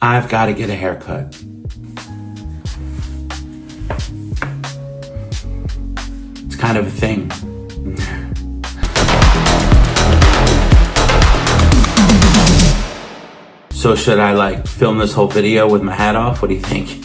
I've got to get a haircut. It's kind of a thing. So should I film this whole video with my hat off? What do you think?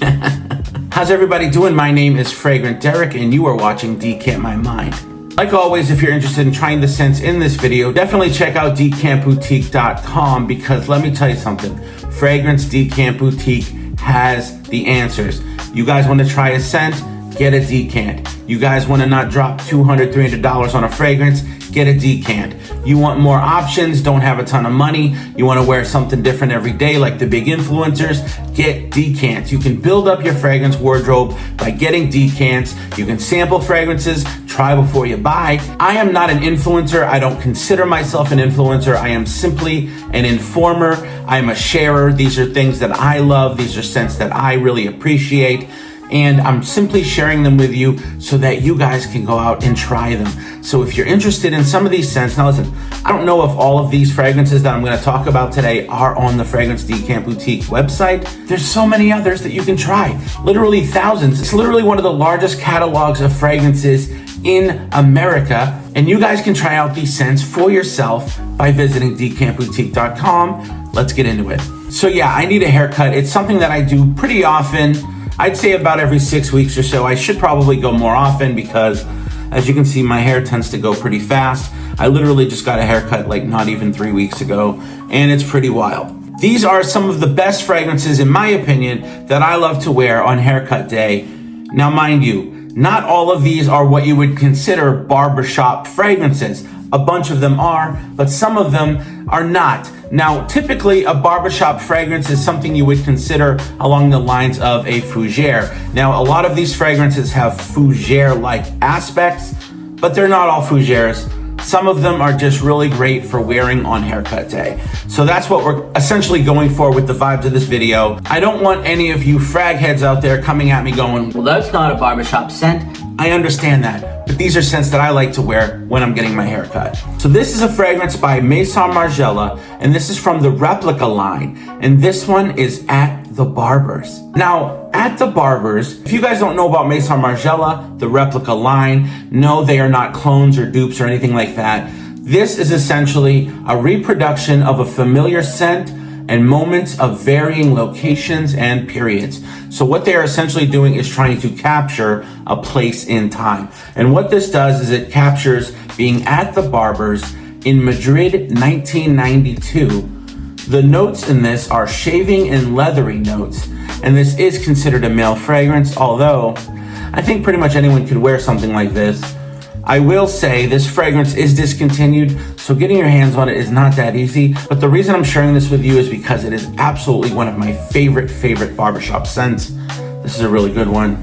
How's everybody doing? My name is Fragrant Derek and you are watching Decamp My Mind. Like always, if you're interested in trying the scents in this video, definitely check out decampboutique.com because let me tell you something. Fragrance Decamp Boutique has the answers. You guys want to try a scent? Get a decant. You guys want to not drop $200, $300 on a fragrance? Get a decant. You want more options, don't have a ton of money, you want to wear something different every day like the big influencers? Get decants. You can build up your fragrance wardrobe by getting decants. You can sample fragrances, try before you buy. I am not an influencer. I don't consider myself an influencer. I am simply an informer. I'm a sharer. These are things that I love. These are scents that I really appreciate. And I'm simply sharing them with you so that you guys can go out and try them. So if you're interested in some of these scents, now listen, I don't know if all of these fragrances that I'm gonna talk about today are on the Fragrance Decamp Boutique website. There's so many others that you can try, literally thousands. It's literally one of the largest catalogs of fragrances in America. And you guys can try out these scents for yourself by visiting decampboutique.com. Let's get into it. So yeah, I need a haircut. It's something that I do pretty often. I'd say about every 6 weeks or so. I should probably go more often because as you can see, my hair tends to go pretty fast. I literally just got a haircut not even 3 weeks ago, and it's pretty wild. These are some of the best fragrances, in my opinion, that I love to wear on haircut day. Now, mind you, not all of these are what you would consider barbershop fragrances. A bunch of them are, but some of them are not. Now, typically a barbershop fragrance is something you would consider along the lines of a fougère. Now, a lot of these fragrances have fougère-like aspects, but they're not all fougères. Some of them are just really great for wearing on haircut day. So that's what we're essentially going for with the vibes of this video. I don't want any of you frag heads out there coming at me going, well, that's not a barbershop scent. I understand that, but these are scents that I like to wear when I'm getting my hair cut. So this is a fragrance by Mesa Margella, and this is from the Replica line. And this one is At the Barbers. Now, At the Barbers, if you guys don't know about Mesa Margella, the Replica line, no, they are not clones or dupes or anything like that. This is essentially a reproduction of a familiar scent and moments of varying locations and periods. So what they are essentially doing is trying to capture a place in time. And what this does is it captures being at the Barbers in Madrid, 1992. The notes in this are shaving and leathery notes. And this is considered a male fragrance, although I think pretty much anyone could wear something like this. I will say this fragrance is discontinued, so getting your hands on it is not that easy. But the reason I'm sharing this with you is because it is absolutely one of my favorite barbershop scents. This is a really good one.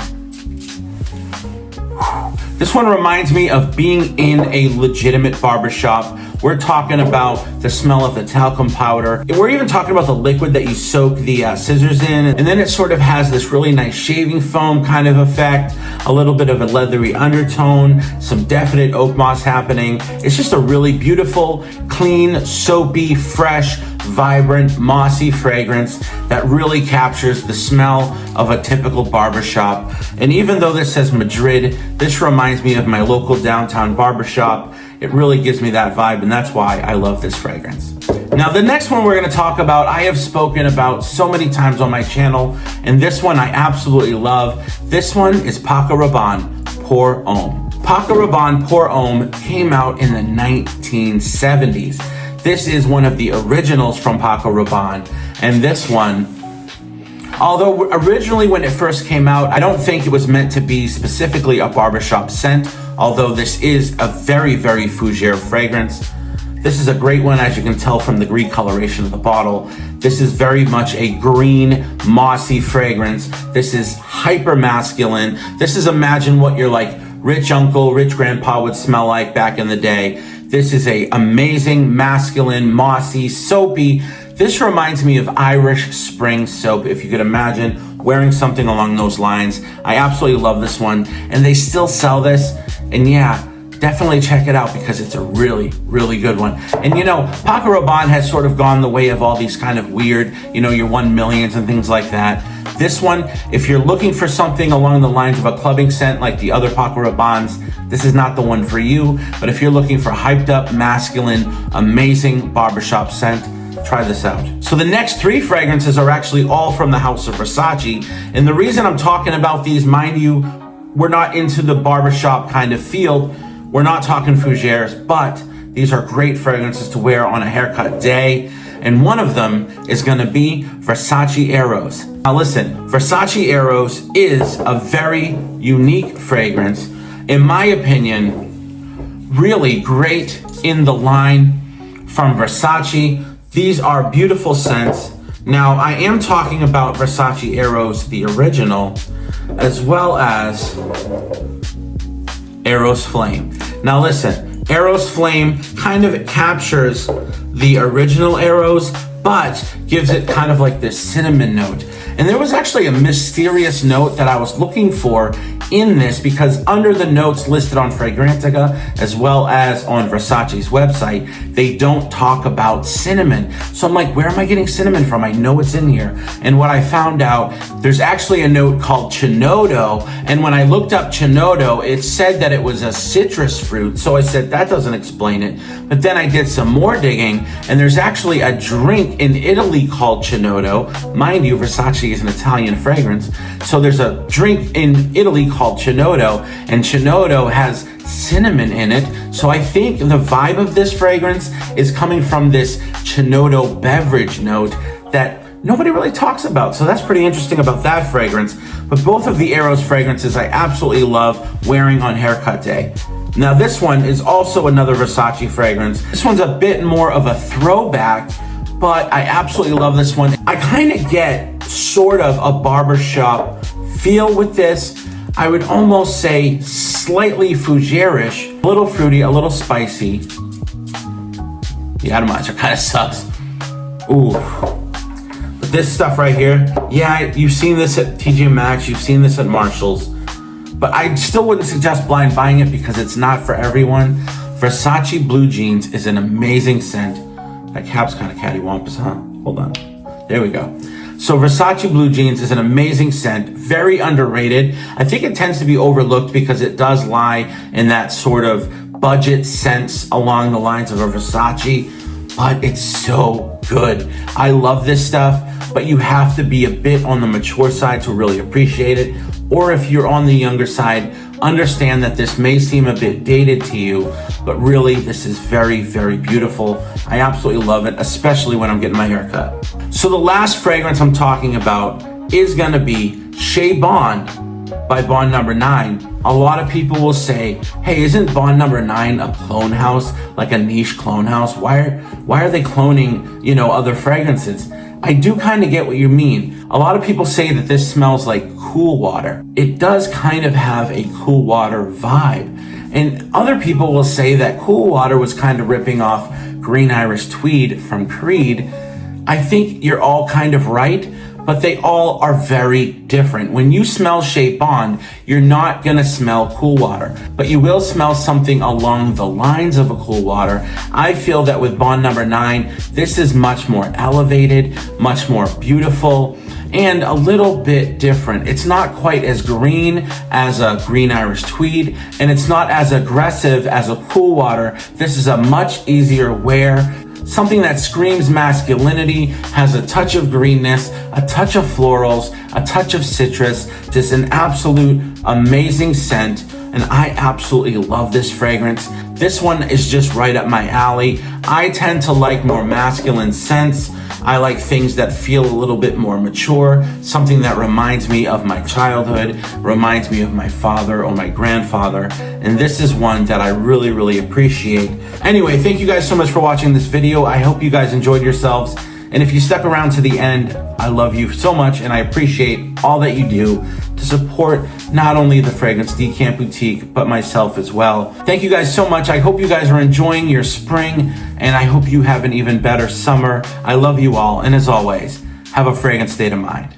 This one reminds me of being in a legitimate barbershop. We're talking about the smell of the talcum powder. We're even talking about the liquid that you soak the scissors in. And then it sort of has this really nice shaving foam kind of effect, a little bit of a leathery undertone, some definite oak moss happening. It's just a really beautiful, clean, soapy, fresh, vibrant, mossy fragrance that really captures the smell of a typical barbershop. And even though this says Madrid, this reminds me of my local downtown barbershop. It really gives me that vibe, and that's why I love this fragrance. Now, the next one we're gonna talk about, I have spoken about so many times on my channel, and this one I absolutely love. This one is Paco Rabanne Pour Homme. Paco Rabanne Pour Homme came out in the 1970s. This is one of the originals from Paco Rabanne, and this one, although originally when it first came out, I don't think it was meant to be specifically a barbershop scent, although this is a very fougère fragrance. This is a great one, as you can tell from the green coloration of the bottle. This is very much a green, mossy fragrance. This is hyper masculine. This is imagine what your rich uncle, rich grandpa would smell like back in the day. This is a amazing, masculine, mossy, soapy. This reminds me of Irish spring soap, if you could imagine wearing something along those lines. I absolutely love this one, and they still sell this. And yeah, definitely check it out because it's a really, really good one. And you know, Paco Rabanne has sort of gone the way of all these kind of weird, you know, your 1 millions and things like that. This one, if you're looking for something along the lines of a clubbing scent like the other Paco Rabannes, this is not the one for you. But if you're looking for hyped up, masculine, amazing barbershop scent, try this out. So the next 3 fragrances are actually all from the house of Versace. And the reason I'm talking about these, mind you, we're not into the barbershop kind of field. We're not talking fougères, but these are great fragrances to wear on a haircut day. And one of them is gonna be Versace Aeros. Now listen, Versace Aeros is a very unique fragrance. In my opinion, really great in the line from Versace. These are beautiful scents. Now I am talking about Versace Aeros, the original, as well as Aeros Flame. Now listen, Aeros Flame kind of captures the original Aeros, but gives it kind of like this cinnamon note. And there was actually a mysterious note that I was looking for in this because under the notes listed on Fragrantica, as well as on Versace's website, they don't talk about cinnamon. So I'm like, where am I getting cinnamon from? I know it's in here. And what I found out, there's actually a note called Chinodo. And when I looked up Chinodo, it said that it was a citrus fruit. So I said, that doesn't explain it. But then I did some more digging, and there's actually a drink in Italy called Chinodo. Mind you, Versace is an Italian fragrance. So there's a drink in Italy called Chinodo, and Chinodo has cinnamon in it. So I think the vibe of this fragrance is coming from this Chinodo beverage note that nobody really talks about. So that's pretty interesting about that fragrance. But both of the Aeros fragrances I absolutely love wearing on haircut day. Now this one is also another Versace fragrance. This one's a bit more of a throwback, but I absolutely love this one. I kind of get sort of a barbershop feel with this. I would almost say slightly fougère-ish, a little fruity, a little spicy. The atomizer kind of sucks. Ooh. But this stuff right here, yeah, you've seen this at TJ Maxx, you've seen this at Marshall's, but I still wouldn't suggest blind buying it because it's not for everyone. Versace Blue Jeans is an amazing scent. That cap's kind of cattywampus, huh? Hold on. There we go. So Versace Blue Jeans is an amazing scent, very underrated. I think it tends to be overlooked because it does lie in that sort of budget sense along the lines of a Versace, but it's so good. I love this stuff, but you have to be a bit on the mature side to really appreciate it. Or if you're on the younger side, understand that this may seem a bit dated to you, but really this is very, very beautiful. I absolutely love it, especially when I'm getting my hair cut. So the last fragrance I'm talking about is gonna be Chez Bond by Bond No. 9. A lot of people will say, hey, isn't Bond No. 9 a clone house, like a niche clone house? Why are they cloning, you know, other fragrances? I do kind of get what you mean. A lot of people say that this smells like cool water. It does kind of have a cool water vibe. And other people will say that cool water was kind of ripping off Green Irish Tweed from Creed. I think you're all kind of right, but they all are very different. When you smell Chez Bond, you're not gonna smell cool water, but you will smell something along the lines of a cool water. I feel that with Bond No. 9, this is much more elevated, much more beautiful, and a little bit different. It's not quite as green as a Green Irish Tweed, and it's not as aggressive as a cool water. This is a much easier wear. Something that screams masculinity, has a touch of greenness, a touch of florals, a touch of citrus, just an absolute amazing scent. And I absolutely love this fragrance. This one is just right up my alley. I tend to like more masculine scents. I like things that feel a little bit more mature, something that reminds me of my childhood, reminds me of my father or my grandfather. And this is one that I really, really appreciate. Anyway, thank you guys so much for watching this video. I hope you guys enjoyed yourselves. And if you stuck around to the end, I love you so much and I appreciate all that you do to support not only the Fragrance Decamp Boutique, but myself as well. Thank you guys so much. I hope you guys are enjoying your spring and I hope you have an even better summer. I love you all, and as always, have a fragrant state of mind.